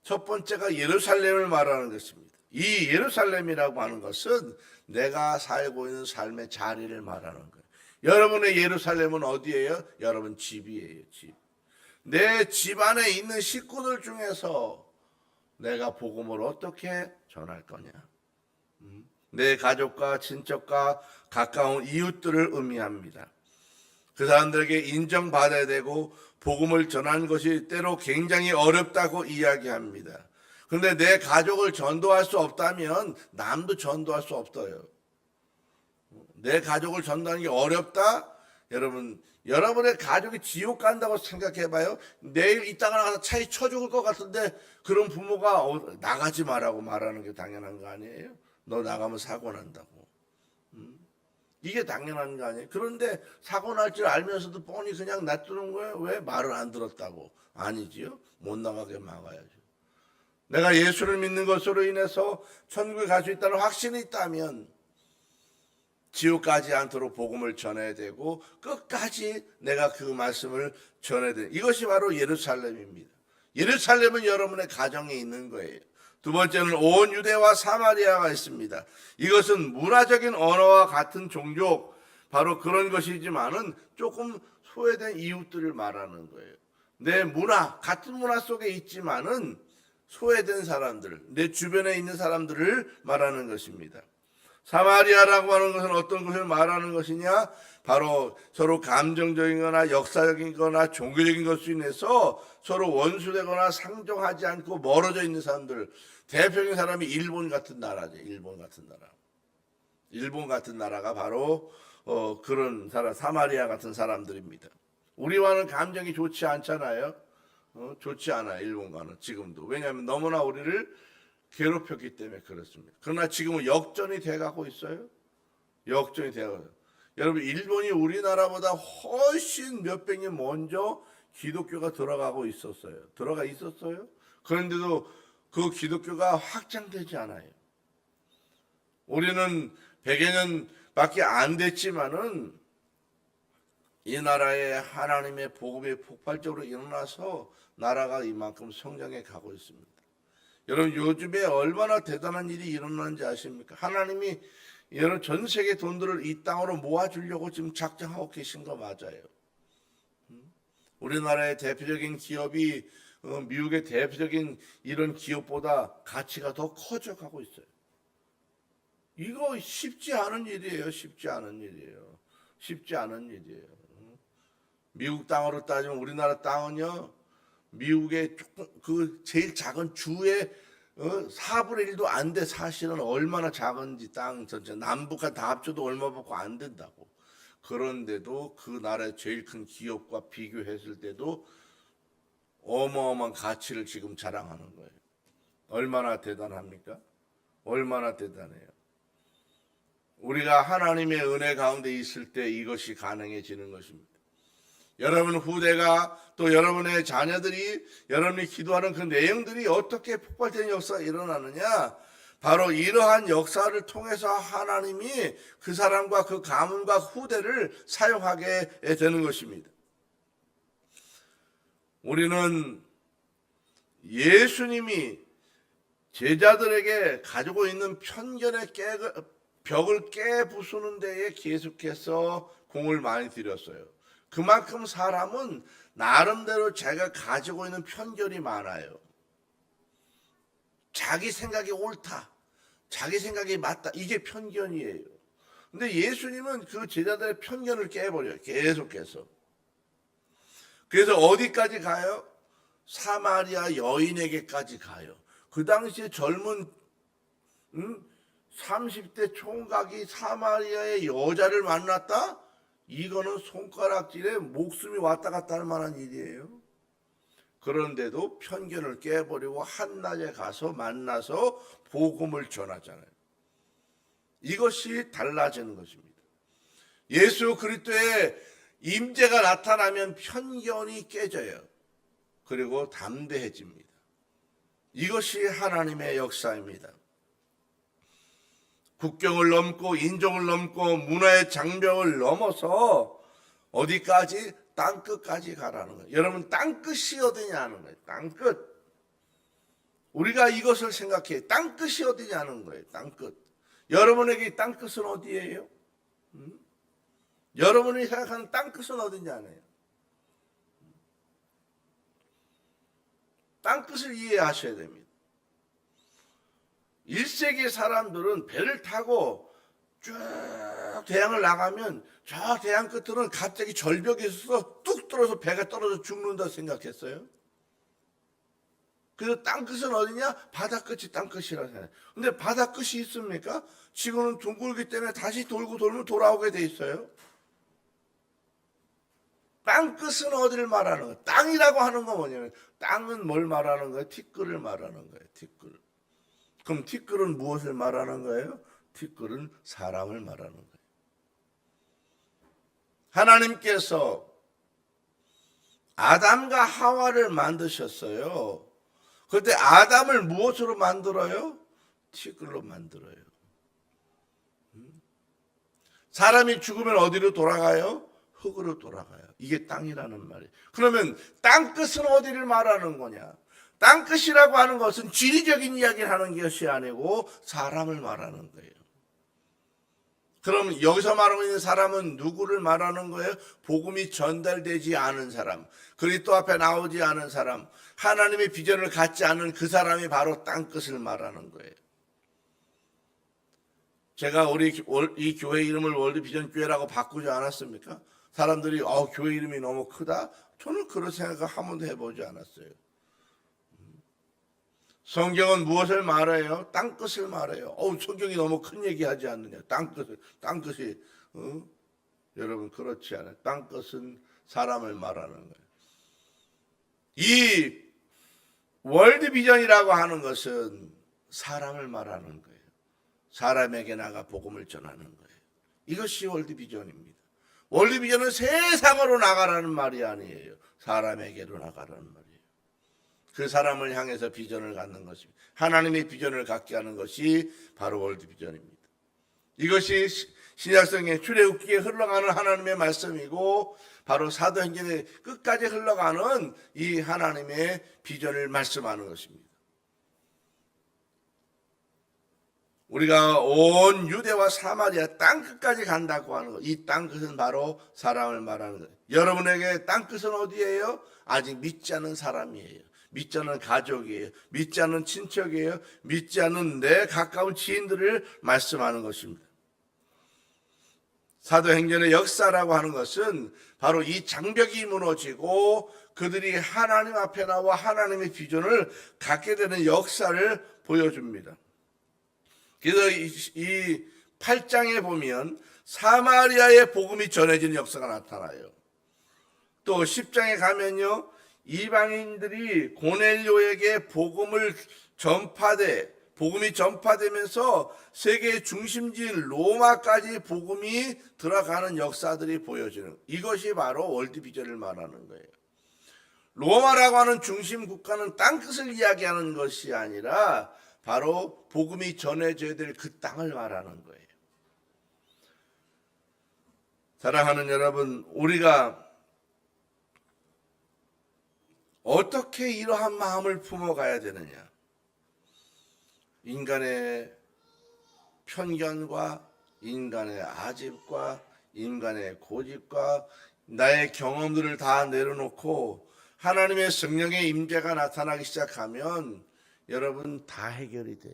첫 번째가 예루살렘을 말하는 것입니다. 이 예루살렘이라고 하는 것은 내가 살고 있는 삶의 자리를 말하는 거예요. 여러분의 예루살렘은 어디예요? 여러분 집이에요. 집. 내 집 안에 있는 식구들 중에서 내가 복음을 어떻게 전할 거냐? 내 가족과 친척과 가까운 이웃들을 의미합니다. 그 사람들에게 인정받아야 되고 복음을 전하는 것이 때로 굉장히 어렵다고 이야기합니다. 그런데 내 가족을 전도할 수 없다면 남도 전도할 수 없어요. 내 가족을 전도하는 게 어렵다? 여러분의 가족이 지옥 간다고 생각해봐요. 내일 이따가 나가서 차에 쳐 죽을 것 같은데 그런 부모가 나가지 말라고 말하는 게 당연한 거 아니에요? 너 나가면 사고 난다고. 이게 당연한 거 아니에요? 그런데 사고 날 줄 알면서도 뻔히 그냥 놔두는 거예요. 왜? 말을 안 들었다고. 아니지요. 못 나가게 막아야죠. 내가 예수를 믿는 것으로 인해서 천국에 갈 수 있다는 확신이 있다면 지옥 가지 않도록 복음을 전해야 되고 끝까지 내가 그 말씀을 전해야 돼요. 이것이 바로 예루살렘입니다. 예루살렘은 여러분의 가정에 있는 거예요. 두 번째는 온 유대와 사마리아가 있습니다. 이것은 문화적인 언어와 같은 종족, 바로 그런 것이지만은 조금 소외된 이웃들을 말하는 거예요. 내 문화, 같은 문화 속에 있지만은 소외된 사람들, 내 주변에 있는 사람들을 말하는 것입니다. 사마리아라고 하는 것은 어떤 것을 말하는 것이냐? 바로 서로 감정적인 거나 역사적인 거나 종교적인 것으로 인해서 서로 원수되거나 상종하지 않고 멀어져 있는 사람들. 대표적인 사람이 일본 같은 나라죠. 일본 같은 나라. 일본 같은 나라가 바로 그런 사람, 사마리아 같은 사람들입니다. 우리와는 감정이 좋지 않잖아요. 좋지 않아요. 일본과는 지금도. 왜냐하면 너무나 우리를 괴롭혔기 때문에 그렇습니다. 그러나 지금은 역전이 돼가고 있어요. 역전이 돼가고 있어요. 여러분, 일본이 우리나라보다 훨씬 몇백 년 먼저 기독교가 들어가 있었어요. 그런데도 그 기독교가 확장되지 않아요. 우리는 100여 년밖에 안 됐지만은 이 나라에 하나님의 복음이 폭발적으로 일어나서 나라가 이만큼 성장해 가고 있습니다. 여러분, 요즘에 얼마나 대단한 일이 일어나는지 아십니까? 하나님이 여러분 전 세계 돈들을 이 땅으로 모아주려고 지금 작정하고 계신 거 맞아요. 우리나라의 대표적인 기업이 미국의 대표적인 이런 기업보다 가치가 더 커져가고 있어요. 이거 쉽지 않은 일이에요. 쉽지 않은 일이에요. 미국 땅으로 따지면 우리나라 땅은요, 미국의 그 제일 작은 주의 4분의 1도 안 돼. 사실은 얼마나 작은지 땅 전체 남북한 다 합쳐도 얼마밖에 안 된다고. 그런데도 그 나라의 제일 큰 기업과 비교했을 때도 어마어마한 가치를 지금 자랑하는 거예요. 얼마나 대단합니까? 얼마나 대단해요. 우리가 하나님의 은혜 가운데 있을 때 이것이 가능해지는 것입니다. 여러분 후대가 또 여러분의 자녀들이 여러분이 기도하는 그 내용들이 어떻게 폭발되는 역사가 일어나느냐? 바로 이러한 역사를 통해서 하나님이 그 사람과 그 가문과 후대를 사용하게 되는 것입니다. 우리는 예수님이 제자들에게 가지고 있는 편견의 벽을 깨부수는 데에 계속해서 공을 많이 들였어요. 그만큼 사람은 나름대로 자기가 가지고 있는 편견이 많아요. 자기 생각이 옳다, 자기 생각이 맞다, 이게 편견이에요. 근데 예수님은 그 제자들의 편견을 깨버려요. 계속해서. 그래서 어디까지 가요? 사마리아 여인에게까지 가요. 그 당시에 젊은 30대 총각이 사마리아의 여자를 만났다? 이거는 손가락질에 목숨이 왔다 갔다 할 만한 일이에요. 그런데도 편견을 깨버리고 한낮에 가서 만나서 복음을 전하잖아요. 이것이 달라지는 것입니다. 예수 그리스도의 임재가 나타나면 편견이 깨져요. 그리고 담대해집니다. 이것이 하나님의 역사입니다. 국경을 넘고 인종을 넘고 문화의 장벽을 넘어서 어디까지? 땅끝까지 가라는 거예요. 여러분, 땅끝이 어디냐는 거예요. 땅끝. 우리가 이것을 생각해. 땅끝이 어디냐는 거예요. 땅끝. 여러분에게 땅끝은 어디예요? 여러분이 생각하는 땅끝은 어디냐네요. 땅끝을 이해하셔야 됩니다. 1세기 사람들은 배를 타고 쭉 대양을 나가면 저 대양 끝으로는 갑자기 절벽이 있어서 뚝 떨어져 배가 떨어져 죽는다 생각했어요. 그래서 땅끝은 어디냐? 바다끝이 땅끝이라고 생각해요. 근데 바다끝이 있습니까? 지구는 둥글기 때문에 다시 돌고 돌면 돌아오게 돼 있어요. 땅끝은 어디를 말하는 거예요? 땅이라고 하는 건 뭐냐면 땅은 뭘 말하는 거예요? 티끌을 말하는 거예요. 티끌. 그럼 티끌은 무엇을 말하는 거예요? 티끌은 사람을 말하는 거예요. 하나님께서 아담과 하와를 만드셨어요. 그런데 아담을 무엇으로 만들어요? 티끌로 만들어요. 사람이 죽으면 어디로 돌아가요? 흙으로 돌아가요. 이게 땅이라는 말이에요. 그러면 땅끝은 어디를 말하는 거냐? 땅끝이라고 하는 것은 지리적인 이야기를 하는 것이 아니고 사람을 말하는 거예요. 그럼 여기서 말하고 있는 사람은 누구를 말하는 거예요? 복음이 전달되지 않은 사람, 그리스도 앞에 나오지 않은 사람, 하나님의 비전을 갖지 않은 그 사람이 바로 땅끝을 말하는 거예요. 제가 이 교회 이름을 월드비전교회라고 바꾸지 않았습니까? 사람들이 교회 이름이 너무 크다? 저는 그런 생각을 한 번도 해보지 않았어요. 성경은 무엇을 말해요? 땅끝을 말해요. 성경이 너무 큰 얘기하지 않느냐? 땅끝이 여러분 그렇지 않아요. 땅끝은 사람을 말하는 거예요. 이 월드비전이라고 하는 것은 사람을 말하는 거예요. 사람에게 나가 복음을 전하는 거예요. 이것이 월드비전입니다. 월드비전은 세상으로 나가라는 말이 아니에요. 사람에게로 나가라는 말이에요. 그 사람을 향해서 비전을 갖는 것입니다. 하나님의 비전을 갖게 하는 것이 바로 월드비전입니다. 이것이 신약성의 출애굽기에 흘러가는 하나님의 말씀이고 바로 사도행전의 끝까지 흘러가는 이 하나님의 비전을 말씀하는 것입니다. 우리가 온 유대와 사마리아 땅끝까지 간다고 하는 것, 이 땅끝은 바로 사람을 말하는 거예요. 여러분에게 땅끝은 어디예요? 아직 믿지 않은 사람이에요. 믿지 않은 가족이에요. 믿지 않은 친척이에요. 믿지 않은 내 가까운 지인들을 말씀하는 것입니다. 사도행전의 역사라고 하는 것은 바로 이 장벽이 무너지고 그들이 하나님 앞에 나와 하나님의 비전을 갖게 되는 역사를 보여줍니다. 그래서 이 8장에 보면 사마리아의 복음이 전해지는 역사가 나타나요. 또 10장에 가면요, 이방인들이 고넬료에게 복음이 전파되면서 세계의 중심지인 로마까지 복음이 들어가는 역사들이 보여지는, 이것이 바로 월드비전을 말하는 거예요. 로마라고 하는 중심 국가는 땅끝을 이야기하는 것이 아니라 바로 복음이 전해져야 될 그 땅을 말하는 거예요. 사랑하는 여러분, 우리가 어떻게 이러한 마음을 품어가야 되느냐? 인간의 편견과 인간의 아집과 인간의 고집과 나의 경험들을 다 내려놓고 하나님의 성령의 임재가 나타나기 시작하면 여러분 다 해결이 돼요.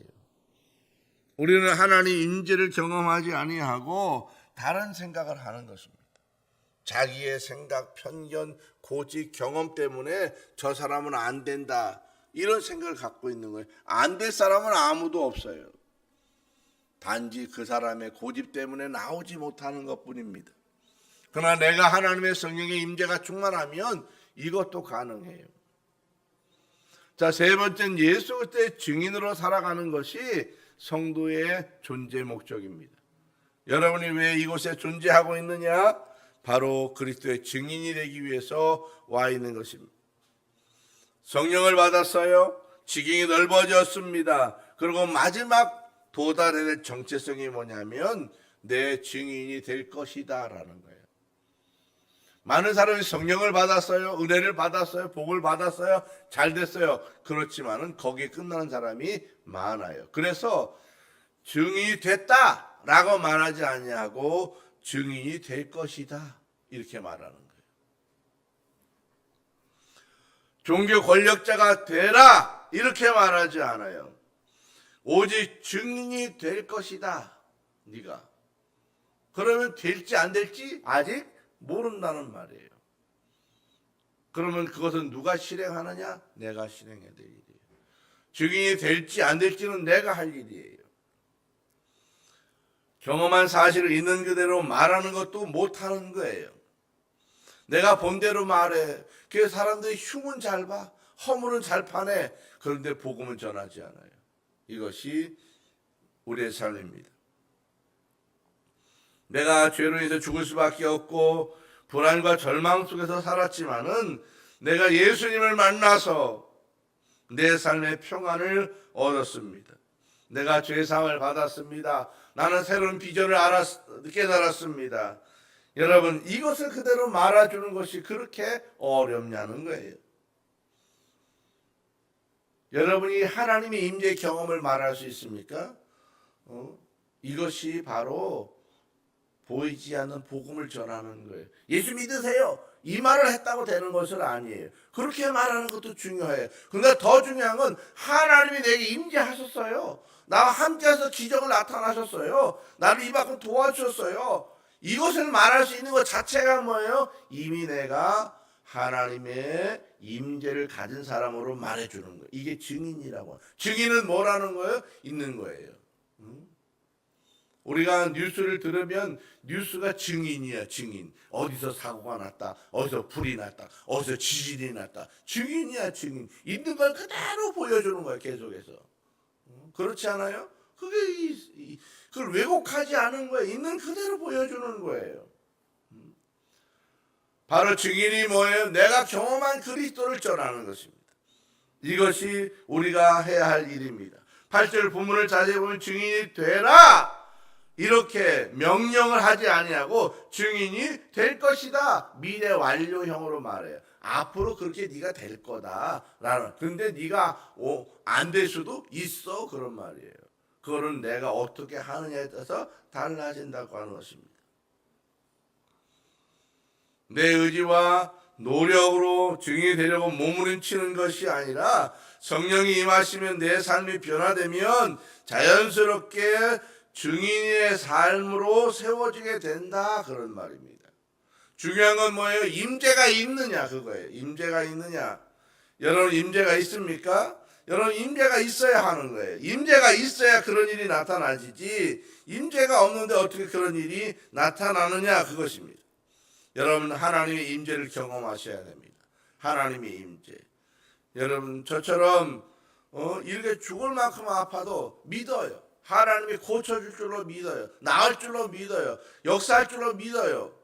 우리는 하나님 임재를 경험하지 아니하고 다른 생각을 하는 것입니다. 자기의 생각, 편견, 고집, 경험 때문에 저 사람은 안 된다 이런 생각을 갖고 있는 거예요. 안 될 사람은 아무도 없어요. 단지 그 사람의 고집 때문에 나오지 못하는 것뿐입니다. 그러나 내가 하나님의 성령의 임재가 충만하면 이것도 가능해요. 자, 세 번째는 예수 그리스도의 증인으로 살아가는 것이 성도의 존재 목적입니다. 여러분이 왜 이곳에 존재하고 있느냐? 바로 그리스도의 증인이 되기 위해서 와 있는 것입니다. 성령을 받았어요. 지경이 넓어졌습니다. 그리고 마지막 도달해야 될 정체성이 뭐냐면 내 증인이 될 것이다 라는 거예요. 많은 사람이 성령을 받았어요. 은혜를 받았어요. 복을 받았어요. 잘 됐어요. 그렇지만은 거기에 끝나는 사람이 많아요. 그래서 증인이 됐다라고 말하지 아니하고 증인이 될 것이다 이렇게 말하는 거예요. 종교 권력자가 되라 이렇게 말하지 않아요. 오직 증인이 될 것이다. 네가. 그러면 될지 안 될지 아직 모른다는 말이에요. 그러면 그것은 누가 실행하느냐? 내가 실행해야 될 일이에요. 증인이 될지 안 될지는 내가 할 일이에요. 경험한 사실을 있는 그대로 말하는 것도 못하는 거예요. 내가 본 대로 말해. 그래서 사람들이 흉은 잘 봐. 허물은 잘 파네. 그런데 복음은 전하지 않아요. 이것이 우리의 삶입니다. 내가 죄로 인해서 죽을 수밖에 없고 불안과 절망 속에서 살았지만은 내가 예수님을 만나서 내 삶의 평안을 얻었습니다. 내가 죄사함을 받았습니다. 나는 새로운 비전을 깨달았습니다. 여러분, 이것을 그대로 말아주는 것이 그렇게 어렵냐는 거예요. 여러분이 하나님의 임재 경험을 말할 수 있습니까? 이것이 바로 보이지 않는 복음을 전하는 거예요. 예수 믿으세요. 이 말을 했다고 되는 것은 아니에요. 그렇게 말하는 것도 중요해요. 그런데 더 중요한 건 하나님이 내게 임재하셨어요. 나와 함께해서 기적을 나타나셨어요. 나를 이만큼 도와주셨어요. 이것을 말할 수 있는 것 자체가 뭐예요? 이미 내가 하나님의 임재를 가진 사람으로 말해주는 거예요. 이게 증인이라고. 증인은 뭐라는 거예요? 있는 거예요. 우리가 뉴스를 들으면 뉴스가 증인이야, 증인. 어디서 사고가 났다, 어디서 불이 났다, 어디서 지진이 났다. 증인이야, 증인. 있는 걸 그대로 보여주는 거야, 계속해서. 그렇지 않아요? 그걸 왜곡하지 않은 거예요. 있는 그대로 보여주는 거예요. 바로 증인이 뭐예요? 내가 경험한 그리스도를 전하는 것입니다. 이것이 우리가 해야 할 일입니다. 8절 본문을 자세히 보면 증인이 되라! 이렇게 명령을 하지 아니하고 증인이 될 것이다. 미래 완료형으로 말해요. 앞으로 그렇게 네가 될 거다라는. 근데 네가 안 될 수도 있어 그런 말이에요. 그거는 내가 어떻게 하느냐에 따라서 달라진다고 하는 것입니다. 내 의지와 노력으로 증인이 되려고 몸부림치는 것이 아니라 성령이 임하시면 내 삶이 변화되면 자연스럽게 증인의 삶으로 세워지게 된다 그런 말입니다. 중요한 건 뭐예요? 임재가 있느냐 그거예요. 임재가 있느냐. 여러분 임재가 있습니까? 여러분 임재가 있어야 하는 거예요. 임재가 있어야 그런 일이 나타나지 임재가 없는데 어떻게 그런 일이 나타나느냐 그것입니다. 여러분 하나님의 임재를 경험하셔야 됩니다. 하나님의 임재. 여러분 저처럼 이렇게 죽을 만큼 아파도 믿어요. 하나님이 고쳐줄 줄로 믿어요. 나을 줄로 믿어요. 역사할 줄로 믿어요.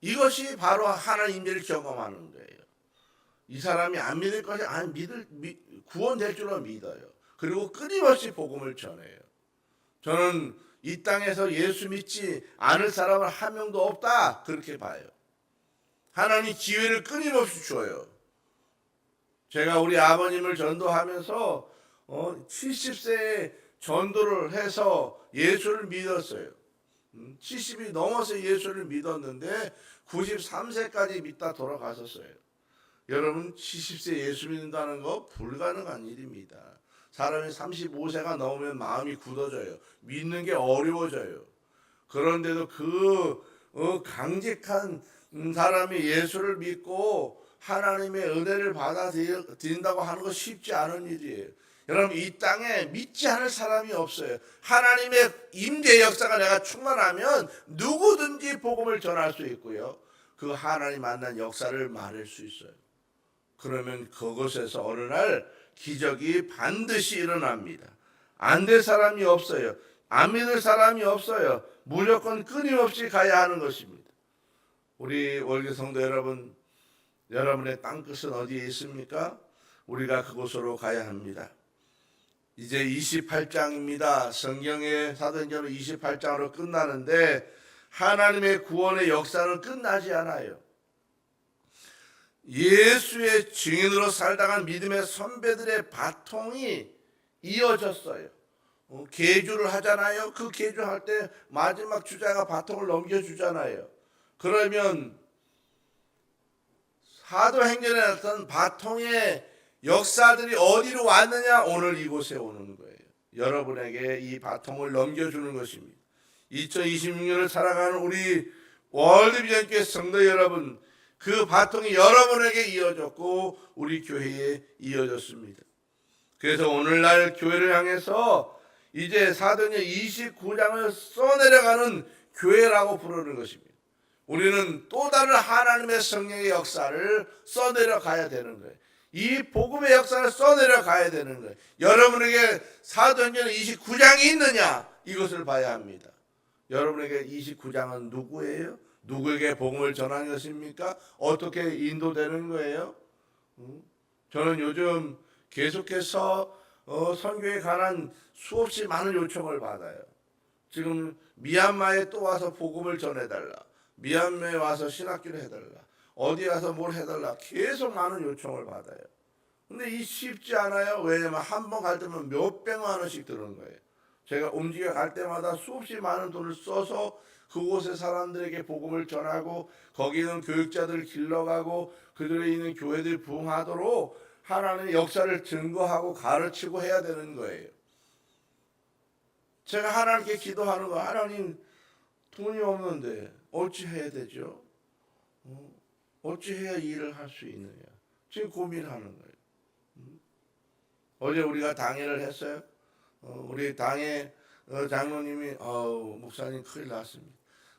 이것이 바로 하나님 임재를 경험하는 거예요. 이 사람이 안 믿을 것이 구원될 줄로 믿어요. 그리고 끊임없이 복음을 전해요. 저는 이 땅에서 예수 믿지 않을 사람은 한 명도 없다 그렇게 봐요. 하나님 기회를 끊임없이 줘요. 제가 우리 아버님을 전도하면서 70세에 전도를 해서 예수를 믿었어요. 70이 넘어서 예수를 믿었는데 93세까지 믿다 돌아가셨어요. 여러분 70세 예수 믿는다는 거 불가능한 일입니다. 사람이 35세가 넘으면 마음이 굳어져요. 믿는 게 어려워져요. 그런데도 강직한 사람이 예수를 믿고 하나님의 은혜를 받아들인다고 하는 거 쉽지 않은 일이에요. 여러분 이 땅에 믿지 않을 사람이 없어요. 하나님의 임재 역사가 내가 충만하면 누구든지 복음을 전할 수 있고요. 그 하나님 만난 역사를 말할 수 있어요. 그러면 그곳에서 어느 날 기적이 반드시 일어납니다. 안 될 사람이 없어요. 안 믿을 사람이 없어요. 무조건 끊임없이 가야 하는 것입니다. 우리 월계 성도 여러분, 여러분의 땅끝은 어디에 있습니까? 우리가 그곳으로 가야 합니다. 이제 28장입니다. 성경의 사도행전은 28장으로 끝나는데 하나님의 구원의 역사는 끝나지 않아요. 예수의 증인으로 살다간 믿음의 선배들의 바통이 이어졌어요. 계주를 하잖아요. 그 계주할 때 마지막 주자가 바통을 넘겨주잖아요. 그러면 사도행전에 나타난 바통의 역사들이 어디로 왔느냐? 오늘 이곳에 오는 거예요. 여러분에게 이 바통을 넘겨주는 것입니다. 2026년을 살아가는 우리 월드비전교회 성도 여러분, 그 바통이 여러분에게 이어졌고 우리 교회에 이어졌습니다. 그래서 오늘날 교회를 향해서 이제 사도행전 29장을 써내려가는 교회라고 부르는 것입니다. 우리는 또 다른 하나님의 성령의 역사를 써내려 가야 되는 거예요. 이 복음의 역사를 써내려 가야 되는 거예요. 여러분에게 사도행전 29장이 있느냐? 이것을 봐야 합니다. 여러분에게 29장은 누구예요? 누구에게 복음을 전하는 것입니까? 어떻게 인도되는 거예요? 저는 요즘 계속해서 선교에 관한 수없이 많은 요청을 받아요. 지금 미얀마에 또 와서 복음을 전해달라. 미얀마에 와서 신학기를 해달라. 어디 가서 뭘 해달라. 계속 많은 요청을 받아요. 근데 이 쉽지 않아요. 왜냐면 한 번 갈 때면 몇백만 원씩 드는 거예요. 제가 움직여 갈 때마다 수없이 많은 돈을 써서 그곳의 사람들에게 복음을 전하고 거기 있는 교육자들을 길러가고 그들에 있는 교회들이 부흥하도록 하나님의 역사를 증거하고 가르치고 해야 되는 거예요. 제가 하나님께 기도하는 거, 하나님 돈이 없는데 어찌 해야 되죠? 어찌 해야 일을 할 수 있느냐? 지금 고민하는 거예요. 어제 우리가 당회를 했어요. 우리 당회 장로님이 목사님 큰일 났습니다.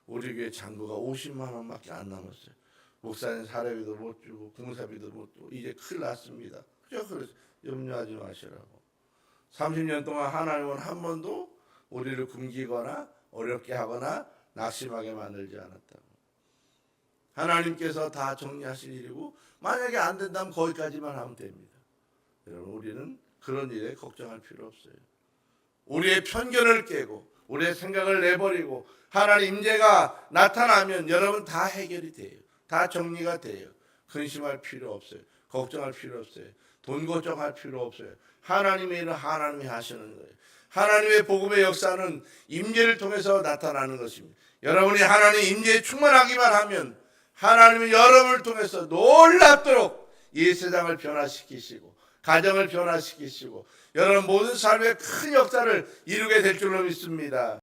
우리 교회 잔고가 50만 원밖에 안 남았어요. 목사님 사례비도 못 주고 공사비도 못 주고 이제 큰일 났습니다. 그래서 염려하지 마시라고. 30년 동안 하나님은 한 번도 우리를 굶기거나 어렵게 하거나 낙심하게 만들지 않았다고. 하나님께서 다 정리하실 일이고 만약에 안 된다면 거기까지만 하면 됩니다. 여러분 우리는 그런 일에 걱정할 필요 없어요. 우리의 편견을 깨고 우리의 생각을 내버리고 하나님 임재가 나타나면 여러분 다 해결이 돼요. 다 정리가 돼요. 근심할 필요 없어요. 걱정할 필요 없어요. 돈 걱정할 필요 없어요. 하나님의 일은 하나님이 하시는 거예요. 하나님의 복음의 역사는 임재를 통해서 나타나는 것입니다. 여러분이 하나님 임재에 충만하기만 하면 하나님은 여러분을 통해서 놀랍도록 이 세상을 변화시키시고 가정을 변화시키시고 여러분 모든 삶의 큰 역사를 이루게 될 줄로 믿습니다.